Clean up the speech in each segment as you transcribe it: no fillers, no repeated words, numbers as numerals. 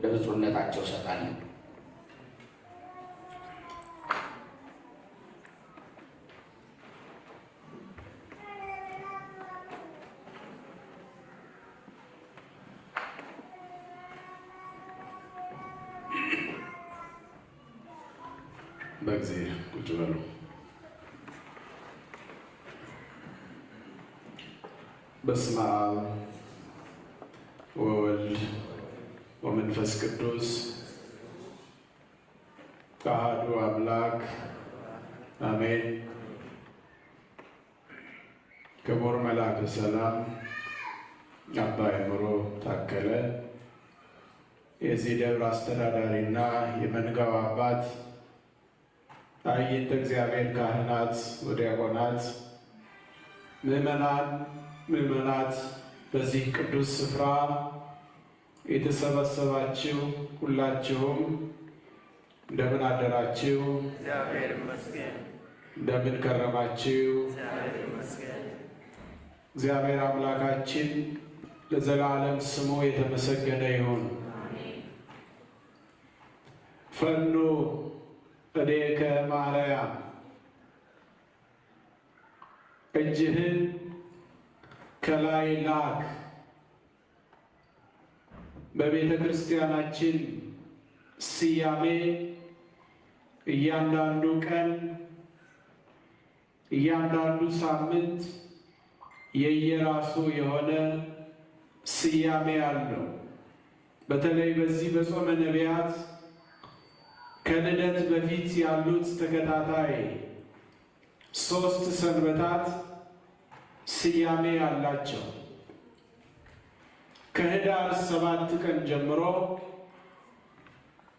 ለብፁዕነታቸው ሰጣለሁ። በእግዚአብሔር ቁጭ በሉ። በስመ አብ ወወልድ ወመንፈስ ቅዱስ አሐዱ አምላክ አሜን። ክቡር መልአከ ሰላም አባ አእምሮ ታከለ የዚህ ደብር አስተዳዳሪና የመንጋው አባት፣ አይንተ እግዚአብሔር ካህናት ወዲያቆናት፣ ምዕመናት በዚህ ቅዱስ ስፍራ የተሰበሰባችሁ ሁላችሁም እንደምን አደራችሁ? እግዚአብሔር ይመስገን። እንደምን ከረማችሁ? እግዚአብሔር ይመስገን። እግዚአብሔር አምላካችን ለዘላለም ስሙ የተመሰገነ ይሁን። ፈኑ እዴከ ማርያም፣ እጅህን ከላይ ላክ። በቤተ ክርስቲያናችን ስያሜ እያንዳንዱ ቀን እያንዳንዱ ሳምንት የየራሱ የሆነ ስያሜ አለው። በተለይ በዚህ በጾመ ነቢያት ከልደት በፊት ያሉት ተከታታይ 3 ሰንበታት ስያሜ አላቸው። ከህዳር 7 ቀን ጀምሮ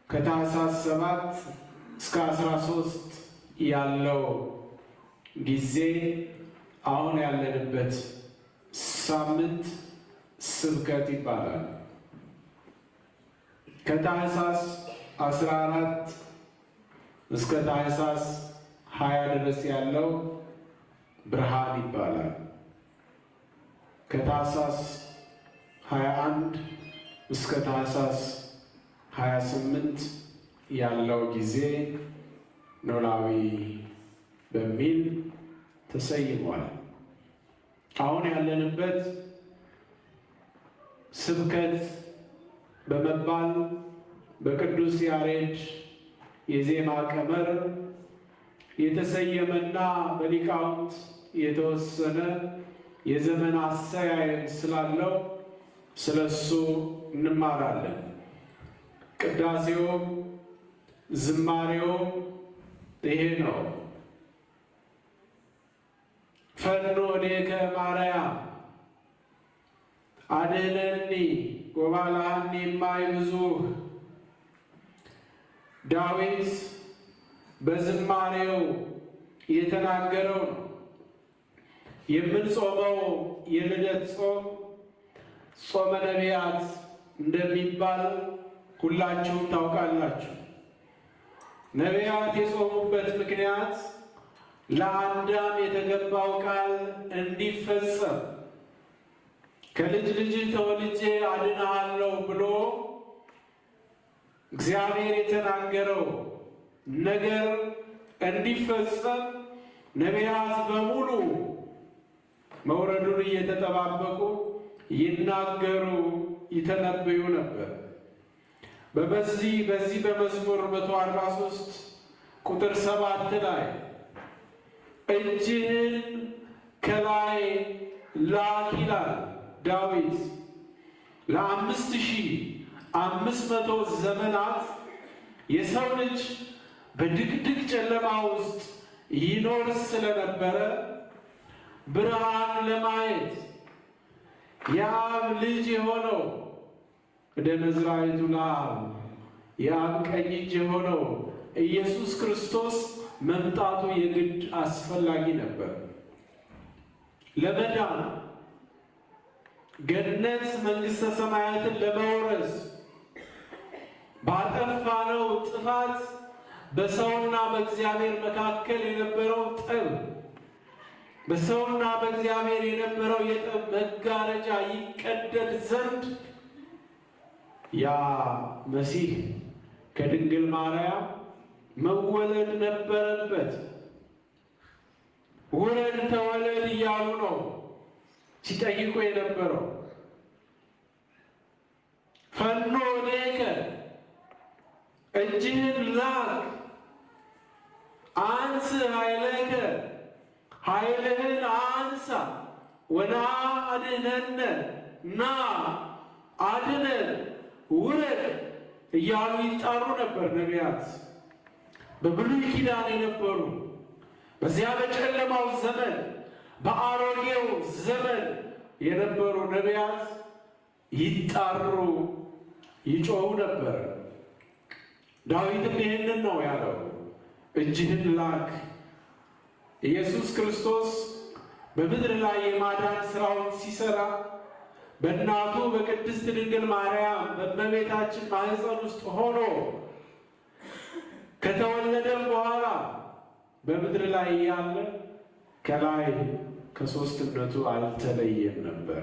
ከታኅሳስ 7 እስከ 13 ያለው ጊዜ አሁን ያለንበት ሳምንት ስብከት ይባላል። ከታኅሳስ 14 እስከ ታኅሳስ 20 ድረስ ያለው ብርሃን ይባላል። ከታኅሳስ 21 እስከ ታኅሳስ 28 ያለው ጊዜ ኖላዊ በሚል ተሰይሟል። አሁን ያለንበት ስብከት በመባል በቅዱስ ያሬድ የዜማ ቀመር የተሰየመና በሊቃውንት የተወሰነ የዘመን አሰያየም ስላለው ስለሱ እንማራለን። ቅዳሴውም ዝማሬውም ይሄ ነው። ፈኑ እዴከ ማርያም አድኅነኒ ወባልሐኒ እማይ ብዙኅ። ዳዊት በዝማሬው የተናገረው ነው። የምንጾመው የልደት ጾም ጾመ ነቢያት እንደሚባል ሁላችሁም ታውቃላችሁ። ነቢያት የጾሙበት ምክንያት ለአዳም የተገባው ቃል እንዲፈጸም ከልጅ ልጅ ተወልጄ አድንሃለሁ ብሎ እግዚአብሔር የተናገረው ነገር እንዲፈጸም ነቢያት በሙሉ መውረዱን እየተጠባበቁ ይናገሩ ይተነብዩ ነበር። በዚህ በመዝሙር 143 ቁጥር 7 ላይ እጅህን ከላይ ላክ ይላል ዳዊት። ለ5500 ዘመናት የሰው ልጅ በድቅድቅ ጨለማ ውስጥ ይኖር ስለነበረ ብርሃን ለማየት የአብ ልጅ የሆነው ወደ መዝራዕቱ ለአብ የአብ ቀኝ እጅ የሆነው ኢየሱስ ክርስቶስ መምጣቱ የግድ አስፈላጊ ነበር። ለመዳን ገነት መንግሥተ ሰማያትን ለመውረስ ባጠፋነው ጥፋት በሰውና በእግዚአብሔር መካከል የነበረው ጠብ፣ በሰውና በእግዚአብሔር የነበረው የጠብ መጋረጃ ይቀደድ ዘንድ ያ መሲህ ከድንግል ማርያም መወለድ ነበረበት። ውረድ ተወለድ እያሉ ነው ሲጠይቁ የነበረው። ፈኖ ሌከ እጅህን ላክ፣ አንስ ኃይለከ ኃይልህን አንሳ፣ ወና አድኅነነ ና አድነን ውረድ እያሉ ይጣሩ ነበር ነቢያት። በብሉይ ኪዳን የነበሩ በዚያ በጨለማው ዘመን በአሮጌው ዘመን የነበሩ ነቢያት ይጣሩ ይጮሁ ነበር። ዳዊትም ይህንን ነው ያለው፣ እጅህን ላክ። ኢየሱስ ክርስቶስ በምድር ላይ የማዳን ስራውን ሲሰራ በእናቱ በቅድስት ድንግል ማርያም በእመቤታችን ማኅፀን ውስጥ ሆኖ ከተወለደም በኋላ በምድር ላይ ያለ ከላይ ከሦስትነቱ አልተለየም ነበር።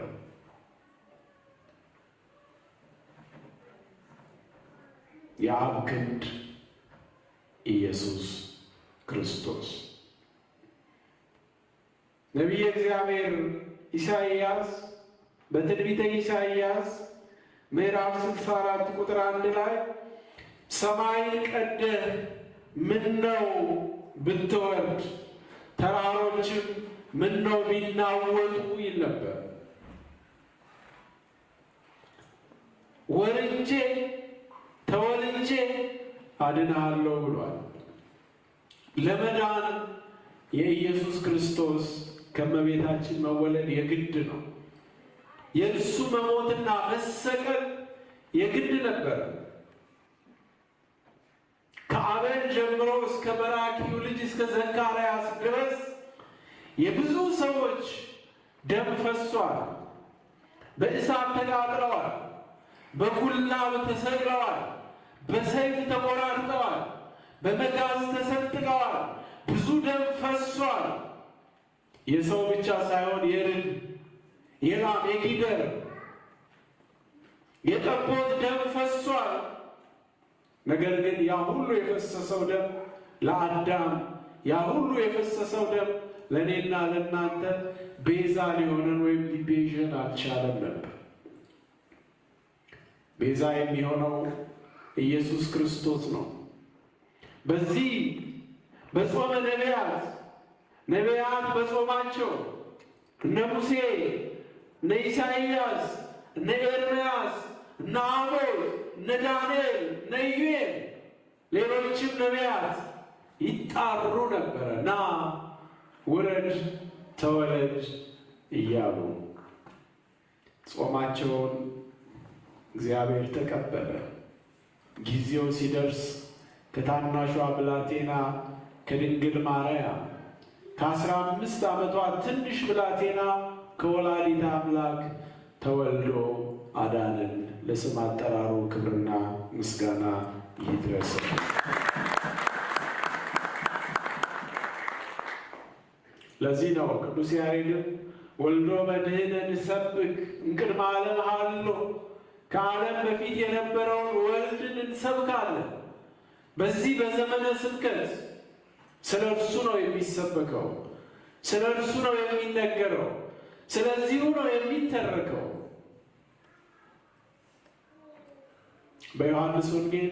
የአብ ክንድ ኢየሱስ ክርስቶስ። ነቢየ እግዚአብሔር ኢሳይያስ በትንቢተ ኢሳይያስ ምዕራፍ 64 ቁጥር 1 ላይ ሰማይን ቀደህ ምነው ብትወርድ ተራሮችም ምነው ቢናወጡ ይል ነበር። ወርጄ ተወልጄ አድንሃለሁ ብሏል። ለመዳን የኢየሱስ ክርስቶስ ከእመቤታችን መወለድ የግድ ነው። የእሱ መሞትና መሰቀል የግድ ነበር። ከአቤል ጀምሮ እስከ በራኪው ልጅ እስከ ዘካርያስ ድረስ የብዙ ሰዎች ደም ፈሷል። በእሳት ተቃጥለዋል፣ በኩላብ ተሰቅለዋል፣ በሰይፍ ተቆራርጠዋል፣ በመጋዝ ተሰንጥቀዋል። ብዙ ደም ፈሷል። የሰው ብቻ ሳይሆን የርድ፣ የላም፣ የጊደር፣ የጠቦት ደም ፈሷል። ነገር ግን ያ ሁሉ የፈሰሰው ደም ለአዳም፣ ያ ሁሉ የፈሰሰው ደም ለእኔና ለእናንተ ቤዛ ሊሆነን ወይም ሊቤዠን አልቻለም ነበር። ቤዛ የሚሆነው ኢየሱስ ክርስቶስ ነው። በዚህ በጾመ ነቢያት በጾማቸው እነ ሙሴ፣ እነ ኢሳይያስ፣ እነ ኤርምያስ፣ እነ አሞጽ፣ እነ ዳንኤል፣ እነ ኢዩኤል ሌሎችም ነቢያት ይጣሩ ነበረ ና ውረድ ተወለድ እያሉ። ጾማቸውን እግዚአብሔር ተቀበለ። ጊዜው ሲደርስ ከታናሿ ብላቴና ከድንግል ማርያም ከ15 ዓመቷ ትንሽ ብላቴና ከወላዲተ አምላክ ተወልዶ አዳነን። ለስም አጠራሩ ክብርና ምስጋና ይድረስ። ለዚህ ነው ቅዱስ ያሬድም ወልዶ መድኅነ ንሰብክ እምቅድመ ዓለም ሀሎ፣ ከዓለም በፊት የነበረውን ወልድን እንሰብካለን። በዚህ በዘመነ ስብከት ስለ እርሱ ነው የሚሰበከው፣ ስለ እርሱ ነው የሚነገረው፣ ስለዚሁ ነው የሚተረከው። በዮሐንስ ወንጌል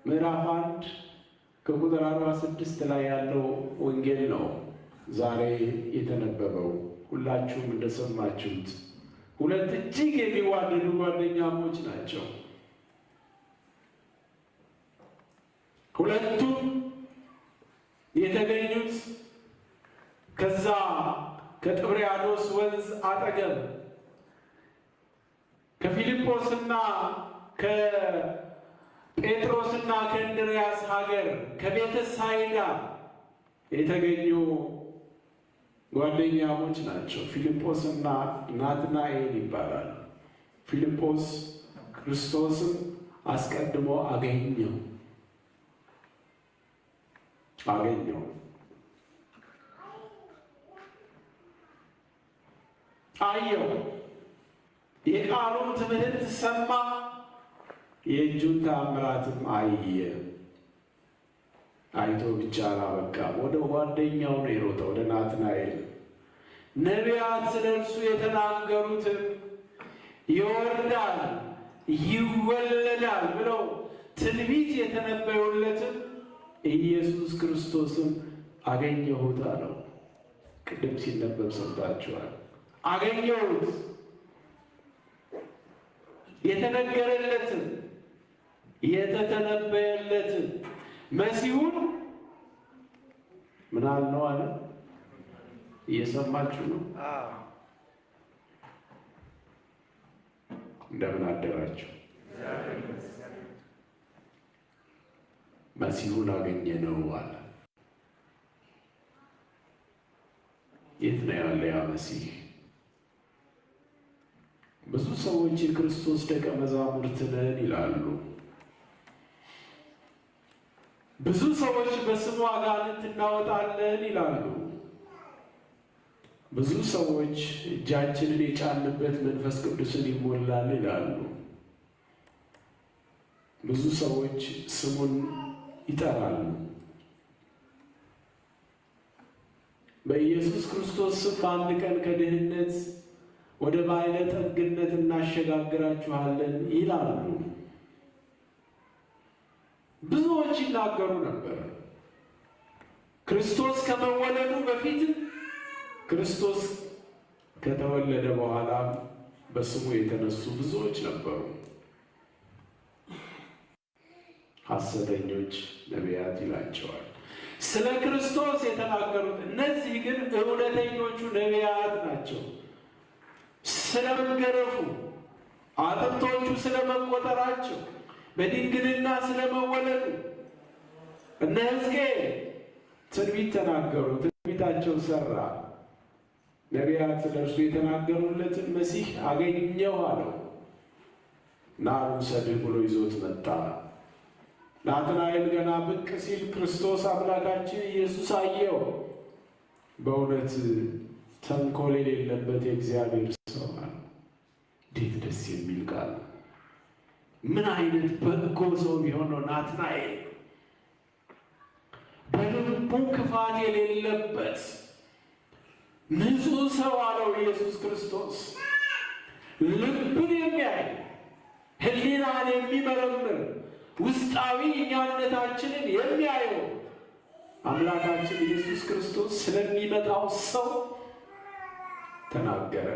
ምዕራፍ 1 ከቁጥር 46 ላይ ያለው ወንጌል ነው ዛሬ የተነበበው። ሁላችሁም እንደሰማችሁት ሁለት እጅግ የሚዋደዱ ጓደኛሞች ናቸው። ሁለቱም የተገኙት ከዛ ከጥብርያዶስ ወንዝ አጠገብ ከፊልጶስና ከጴጥሮስና ከእንድርያስ ሀገር ከቤተ ሳይዳ የተገኙ ጓደኛሞች ናቸው። ፊልጶስና ናትናኤል ይባላል። ፊልጶስ ክርስቶስን አስቀድሞ አገኘው። አገኘው። አየው። የቃሉን ትምህርት ሰማ፣ የእጁን ተአምራትም አየ። አይቶ ብቻ አላበቃም። ወደ ጓደኛው ነው የሮጠው፣ ወደ ናትናኤል። ነቢያት ስለ እርሱ የተናገሩትን ይወርዳል ይወለዳል ብለው ትንቢት የተነበዩለትን ኢየሱስ ክርስቶስን አገኘሁት አለው። ቅድም ሲነበብ ሰምታችኋል። አገኘሁት። የተነገረለትን የተተነበየለትን መሲሁን ምን አልነው አለ? እየሰማችሁ ነው? እንደምን አደራችሁ? መሲሁን አገኘነው አለ። የት ነው ያለ ያ መሲህ? ብዙ ሰዎች የክርስቶስ ደቀ መዛሙርት ነን ይላሉ። ብዙ ሰዎች በስሙ አጋንንት እናወጣለን ይላሉ። ብዙ ሰዎች እጃችንን የጫንበት መንፈስ ቅዱስን ይሞላል ይላሉ። ብዙ ሰዎች ስሙን ይጠራሉ። በኢየሱስ ክርስቶስ ስም አንድ ቀን ከድህነት ወደ ባለጠግነት እናሸጋግራችኋለን ይላሉ። ብዙዎች ይናገሩ ነበር። ክርስቶስ ከመወለዱ በፊት ክርስቶስ ከተወለደ በኋላ በስሙ የተነሱ ብዙዎች ነበሩ። ሐሰተኞች ነቢያት ይላቸዋል። ስለ ክርስቶስ የተናገሩት እነዚህ ግን እውነተኞቹ ነቢያት ናቸው። ስለ መገረፉ፣ አጥንቶቹ ስለ መቆጠራቸው፣ በድንግልና ስለ መወለዱ እነ ሕዝቅኤል ትንቢት ተናገሩ። ትንቢታቸው ሰራ። ነቢያት ስለ እርሱ የተናገሩለትን መሲህ አገኘው አለው። ና ውሰድህ ብሎ ይዞት መጣ። ናትናኤል ገና ብቅ ሲል ክርስቶስ አምላካችን ኢየሱስ አየው። በእውነት ተንኮል የሌለበት የእግዚአብሔር ሰው ነው። እንዴት ደስ የሚል ቃል! ምን አይነት በጎ ሰው ቢሆን ነው ናትናኤል! በልቡ ክፋት የሌለበት ንጹሕ ሰው አለው ኢየሱስ ክርስቶስ። ልብን የሚያይ ሕሊናን የሚመረምር ውስጣዊ እኛነታችንን የሚያየው አምላካችን ኢየሱስ ክርስቶስ ስለሚመጣው ሰው ተናገረ።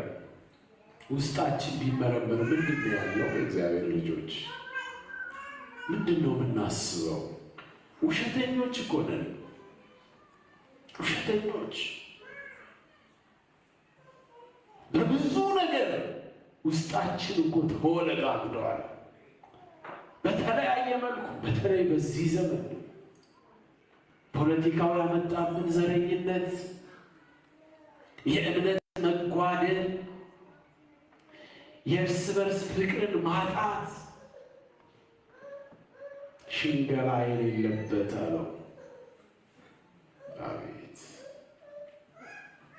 ውስጣችን ቢመረመር ምንድን ነው ያለው? እግዚአብሔር ልጆች ምንድን ነው የምናስበው? ውሸተኞች እኮ ነን። ውሸተኞች በብዙ ነገር ውስጣችን እኮ ተወለጋግደዋል። በተለያየ መልኩ፣ በተለይ በዚህ ዘመን ፖለቲካው ያመጣብን ዘረኝነት፣ የእምነት መጓደል፣ የእርስ በርስ ፍቅርን ማጣት፣ ሽንገላ የሌለበት አለው። አቤት!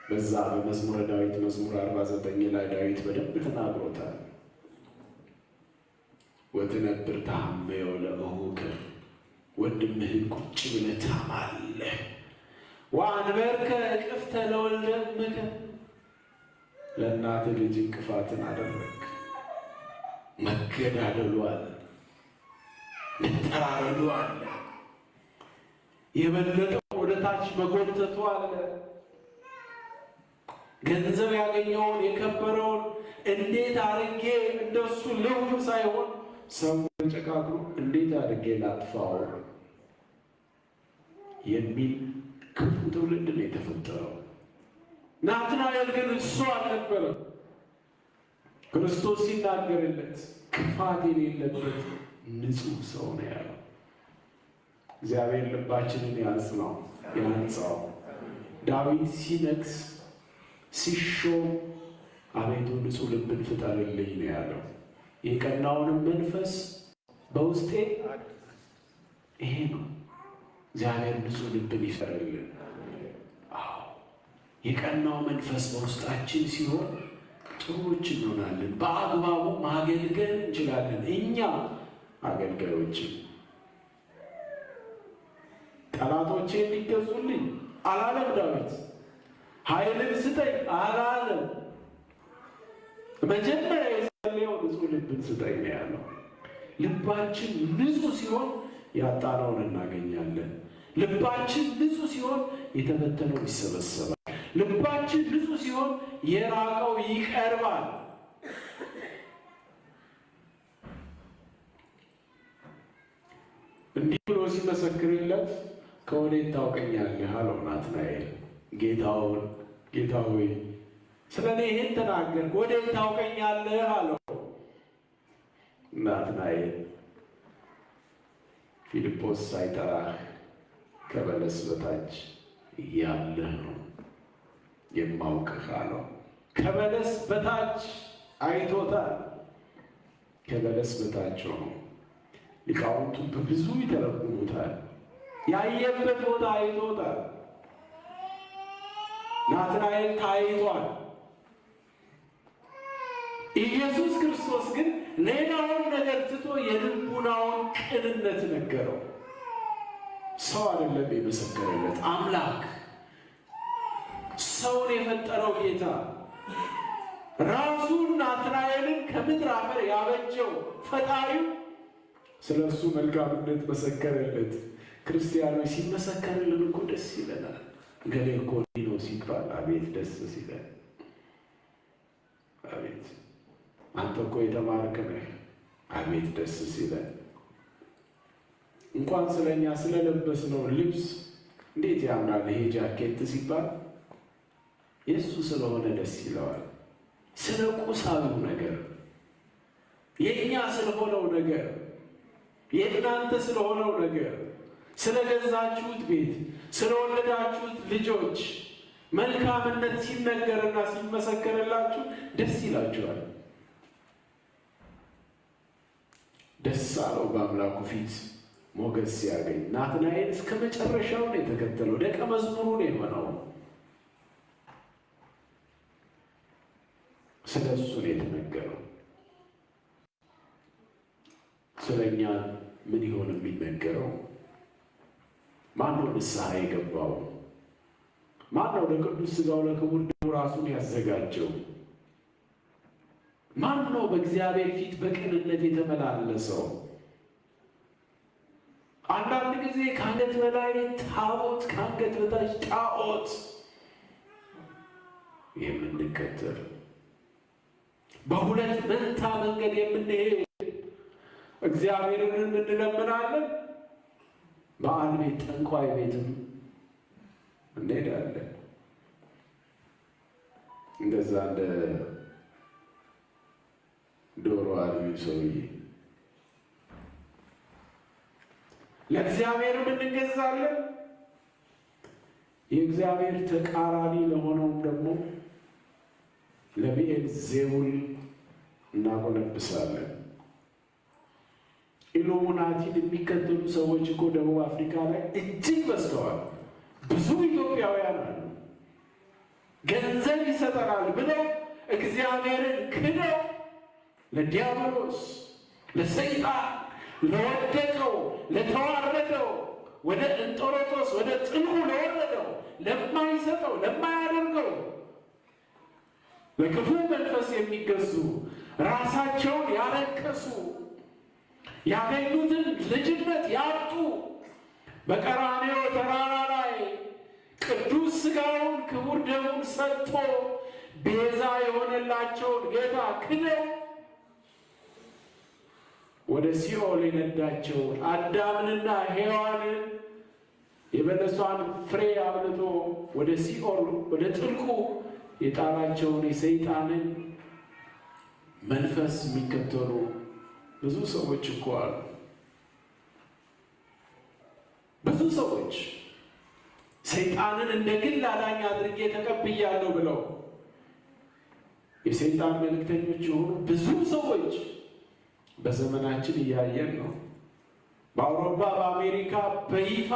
በዛ በመዝሙረ ዳዊት መዝሙር 49 ላይ ዳዊት በደንብ ተናግሮታል። ወትነብር ታመዮ ለእሁከ፣ ወንድምህን ቁጭ ብለህ ታማለህ። ወአንበርከ እቅፍተ ለወልደ እምከ፣ ለእናትህ ልጅ እንቅፋትን አደረግ። መገዳደሉ አለ፣ መተራረዱ አለ፣ የበለጠው ወደ ታች መጎተቱ አለ። ገንዘብ ያገኘውን የከበረውን እንዴት አድርጌ እንደሱ ልሁን ሳይሆን ሰው ተጨካክሎ እንዴት አድርጌ ላጥፋው የሚል ክፉ ትውልድ ነው የተፈጠረው። ናትናኤል ግን እሱ አልነበረም። ክርስቶስ ሲናገርለት ክፋት የሌለበት ንጹሕ ሰው ነው ያለው። እግዚአብሔር ልባችንን ያጽናው ያንጻው። ዳዊት ሲነግስ ሲሾም አቤቱ ንጹሕ ልብን ፍጠርልኝ ነው ያለው። የቀናውንም መንፈስ በውስጤ ይሄ ነው እግዚአብሔር ንጹሕ ልብን ይፍጠርልን። አዎ የቀናው መንፈስ በውስጣችን ሲሆን ጥሩዎች እንሆናለን። በአግባቡ ማገልገል እንችላለን። እኛ አገልጋዮችን ጠላቶቼ እንዲገዙልኝ አላለም ዳዊት። ኃይልን ስጠኝ አላለም። መጀመሪያ የጸለየው ንጹሕ ልብን ስጠኝ ነው ያለው። ልባችን ንጹሕ ሲሆን ያጣነውን እናገኛለን። ልባችን ንጹሕ ሲሆን የተበተነው ይሰበሰባል። ልባችን ንጹሕ ሲሆን የራቀው ይቀርባል። እንዲህ ብሎ ሲመሰክርለት ከወዴት ታውቀኛለህ አለው ናትናኤል። ጌታ ሆይ ስለ እኔ ይህን ተናገርክ፣ ወዴት ታውቀኛለህ አለው። ናትናኤል ፊልጶስ ሳይጠራህ ከበለስ በታች ያለህ ነው የማውቅህ አለው። ከበለስ በታች አይቶታል። ከበለስ በታች ሆኖ ሊቃውንቱ በብዙ ይተረጉሙታል። ያየበት ቦታ አይቶታል። ናትናኤል ታይቷል። ኢየሱስ ክርስቶስ ግን ሌላውን ነገር ትቶ የልቡናውን ቅንነት ነገረው። ሰው አይደለም የመሰከረለት፣ አምላክ ሰውን የፈጠረው ጌታ ራሱ ናትናኤልን ከምድር አፈር ያበጀው ፈጣሪው ስለ እሱ መልካምነት መሰከረለት። ክርስቲያኖች ሲመሰከርልን እኮ ደስ ይለናል። ገሌ እኮ እንዲህ ነው ሲባል አቤት ደስ ሲለን፣ አቤት አንተ እኮ የተማርክ ነህ አቤት ደስ ሲለን። እንኳን ስለኛ ስለለበስነው ልብስ እንዴት ያምራል ይሄ ጃኬት ሲባል የእሱ ስለሆነ ደስ ይለዋል። ስለ ቁሳዊው ነገር፣ የእኛ ስለሆነው ነገር፣ የእናንተ ስለሆነው ነገር፣ ስለገዛችሁት ቤት፣ ስለወለዳችሁት ልጆች መልካምነት ሲነገርና ሲመሰከርላችሁ ደስ ይላችኋል። ደስ አለው በአምላኩ ፊት ሞገስ ሲያገኝ። ናትናኤል እስከ መጨረሻው ነው የተከተለው፣ ደቀ መዝሙሩ ነው የሆነው። ስለ እሱ ነው የተነገረው። ስለ እኛ ምን ይሆን የሚነገረው? ማነው ንስሐ የገባው? ማነው ለቅዱስ ሥጋው ለክቡር ደሙ ራሱን ያዘጋጀው? ማነው በእግዚአብሔር ፊት በቅንነት የተመላለሰው? አንዳንድ ጊዜ ከአንገት በላይ ታቦት፣ ከአንገት በታች ጣዖት የምንከተል በሁለት መንታ መንገድ የምንሄድ እግዚአብሔርን እንለምናለን፣ በአንድ ቤት ጠንቋይ ቤትም እንሄዳለን። እንደዛ እንደ ዶሮ አርቢው ሰውዬ ለእግዚአብሔርም እንገዛለን፣ የእግዚአብሔር ተቃራኒ ለሆነውም ደግሞ ለብዔልዜቡል እናጎነብሳለን። ኢሉሚናቲን የሚከተሉ ሰዎች እኮ ደቡብ አፍሪካ ላይ እጅግ በዝተዋል። ብዙ ኢትዮጵያውያን አሉ። ገንዘብ ይሰጠናል ብለው እግዚአብሔርን ክደው ለዲያብሎስ፣ ለሰይጣን፣ ለወደቀው፣ ለተዋረደው፣ ወደ እንጦሮጦስ ወደ ጥልቁ ለወረደው፣ ለማይሰጠው፣ ለማያደርገው ለክፉ መንፈስ የሚገዙ ራሳቸውን ያረከሱ ያገኙትን ልጅነት ያጡ በቀራንዮ ተራራ ላይ ቅዱስ ሥጋውን ክቡር ደሙን ሰጥቶ ቤዛ የሆነላቸውን ጌታ ክደው ወደ ሲኦል የነዳቸውን አዳምንና ሔዋንን የበለሷን ፍሬ አብልቶ ወደ ሲኦል ወደ ጥልቁ የጣላቸውን የሰይጣንን መንፈስ የሚከተሉ ብዙ ሰዎች እኮ አሉ። ብዙ ሰዎች ሰይጣንን እንደ ግል አዳኝ አድርጌ ተቀብያለሁ ብለው የሰይጣን መልእክተኞች የሆኑ ብዙ ሰዎች በዘመናችን እያየን ነው። በአውሮፓ በአሜሪካ በይፋ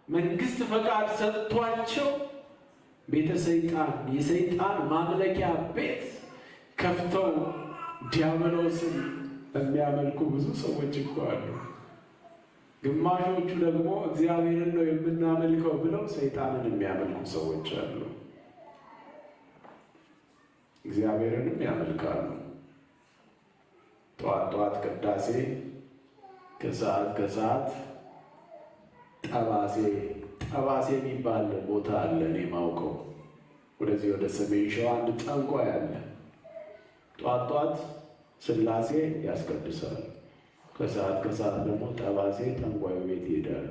መንግስት ፈቃድ ሰጥቷቸው ቤተ ሰይጣን የሰይጣን ማምለኪያ ቤት ከፍተው ዲያብሎስን የሚያመልኩ ብዙ ሰዎች እኮ አሉ። ግማሾቹ ደግሞ እግዚአብሔርን ነው የምናመልከው ብለው ሰይጣንን የሚያመልኩ ሰዎች አሉ። እግዚአብሔርንም ያመልካሉ። ጠዋት ጠዋት ቅዳሴ፣ ከሰዓት ጠባሴ የሚባል ቦታ አለ እኔ ማውቀው። ወደዚህ ወደ ሰሜን ሸዋ አንድ ጠንቋይ አለ። ጠዋት ሥላሴ ያስቀድሳል። ከሰዓት ደግሞ ጠባሴ ጠንቋዩ ቤት ይሄዳሉ።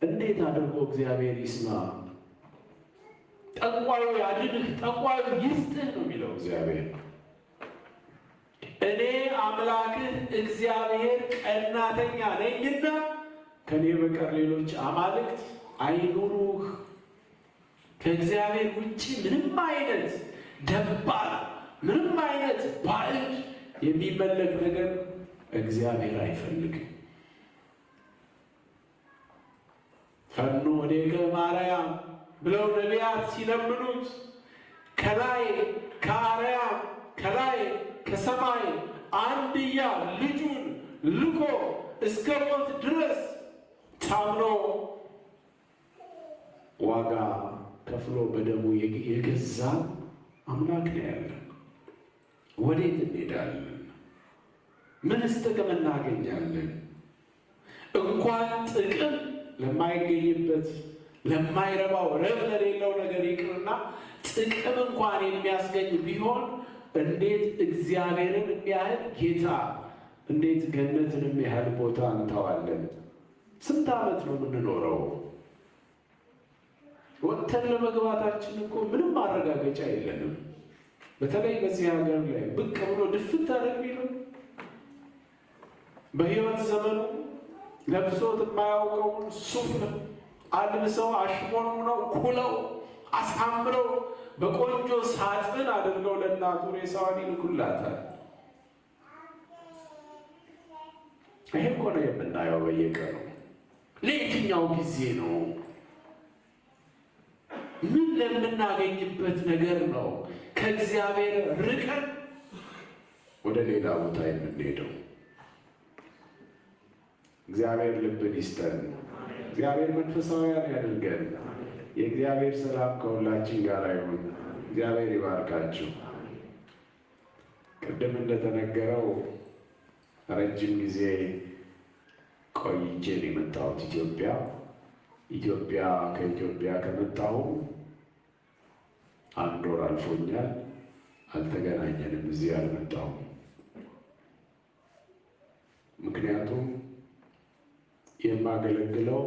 እንዴት አድርጎ እግዚአብሔር ይስማ? ጠንቋዩ ያድንህ፣ ጠንቋዩ ይስጥህ ነው የሚለው እግዚአብሔር። እኔ አምላክህ እግዚአብሔር ቀናተኛ ነኝና ከኔ በቀር ሌሎች አማልክት አይኑሩህ። ከእግዚአብሔር ውጭ ምንም አይነት ደባል፣ ምንም አይነት ባዕድ የሚመለክ ነገር እግዚአብሔር አይፈልግም። ፈኑ ወዴከ ማርያም ብለው ነቢያት ሲለምኑት ከላይ ከአርያም ከላይ ከሰማይ አንድያ ልጁን ልኮ እስከ ሞት ድረስ ታምኖ ዋጋ ከፍሎ በደሙ የገዛ አምላክ ነው ያለን። ወዴት እንሄዳለን? ምንስ ጥቅም እናገኛለን? እንኳን ጥቅም ለማይገኝበት ለማይረባው ረብ ለሌለው ነገር ይቅርና ጥቅም እንኳን የሚያስገኝ ቢሆን እንዴት እግዚአብሔርን የሚያህል ጌታ፣ እንዴት ገነትን የሚያህል ቦታ እንተዋለን? ስንት ዓመት ነው የምንኖረው? ወጥተን ለመግባታችን እኮ ምንም ማረጋገጫ የለንም። በተለይ በዚህ ሀገር ላይ ብቅ ብሎ ድፍት አደረግ በሕይወት ዘመኑ ለብሶት የማያውቀውን ሱፍ አልብሰው አሽሞንሙነው ኩለው አሳምረው በቆንጆ ሳጥን አድርገው ለእናቱ ሬሳዋን ይልኩላታል። ይሄ እኮ ነው የምናየው በየቀኑ። ለየትኛው ጊዜ ነው? ምን ለምናገኝበት ነገር ነው ከእግዚአብሔር ርቀን ወደ ሌላ ቦታ የምንሄደው? እግዚአብሔር ልብን ይስጠን። እግዚአብሔር መንፈሳውያን ያድርገን። የእግዚአብሔር ሰላም ከሁላችን ጋር ይሁን። እግዚአብሔር ይባርካችሁ። ቅድም እንደተነገረው ረጅም ጊዜ ቆይቼ ነው የመጣሁት ከኢትዮጵያ ከመጣሁ 1 ወር አልፎኛል። አልተገናኘንም። እዚህ አልመጣሁም። ምክንያቱም የማገለግለው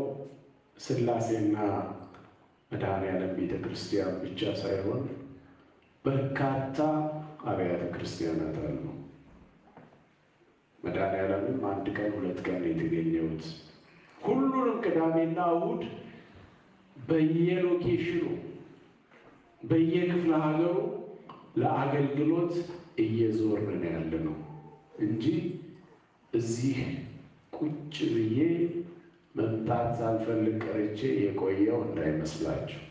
ሥላሴና መድኃኔዓለም ቤተ ክርስቲያን ብቻ ሳይሆን በርካታ አብያተ ክርስቲያናት አሉ። መድኃኔዓለምም 1 ቀን 2 ቀን የተገኘሁት። ሁሉንም ቅዳሜና እሑድ በየሎኬሽኑ በየክፍለ ሀገሩ ለአገልግሎት እየዞርን ያለነው እንጂ እዚህ ቁጭ ብዬ መምጣት ሳልፈልግ ቀርቼ የቆየው እንዳይመስላችሁ።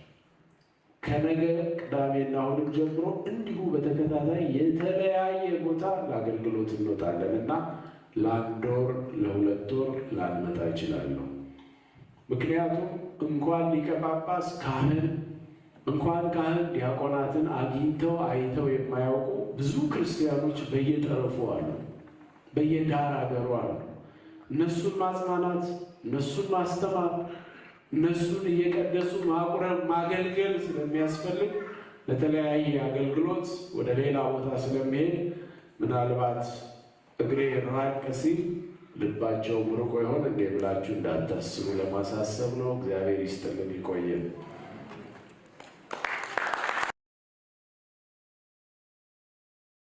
ከነገ ቅዳሜና እሑድ ጀምሮ እንዲሁ በተከታታይ የተለያየ ቦታ ለአገልግሎት እንወጣለን እና ለ1 ወር ለ2 ወር ላልመጣ እችላለሁ። ምክንያቱም እንኳን ሊቀ ጳጳስ እንኳን ካህን ዲያቆናትን አግኝተው አይተው የማያውቁ ብዙ ክርስቲያኖች በየጠረፉ አሉ፣ በየዳር አገሩ አሉ። እነሱን ማጽናናት፣ እነሱን ማስተማር፣ እነሱን እየቀደሱ ማቁረብ ማገልገል ስለሚያስፈልግ ለተለያየ አገልግሎት ወደ ሌላ ቦታ ስለሚሄድ ምናልባት እግሬ ራቅ ሲል ልባቸው ርቆ ይሆን እንዴ ብላችሁ እንዳታስቡ ለማሳሰብ ነው። እግዚአብሔር ይስጥልን፣ ይቆየን።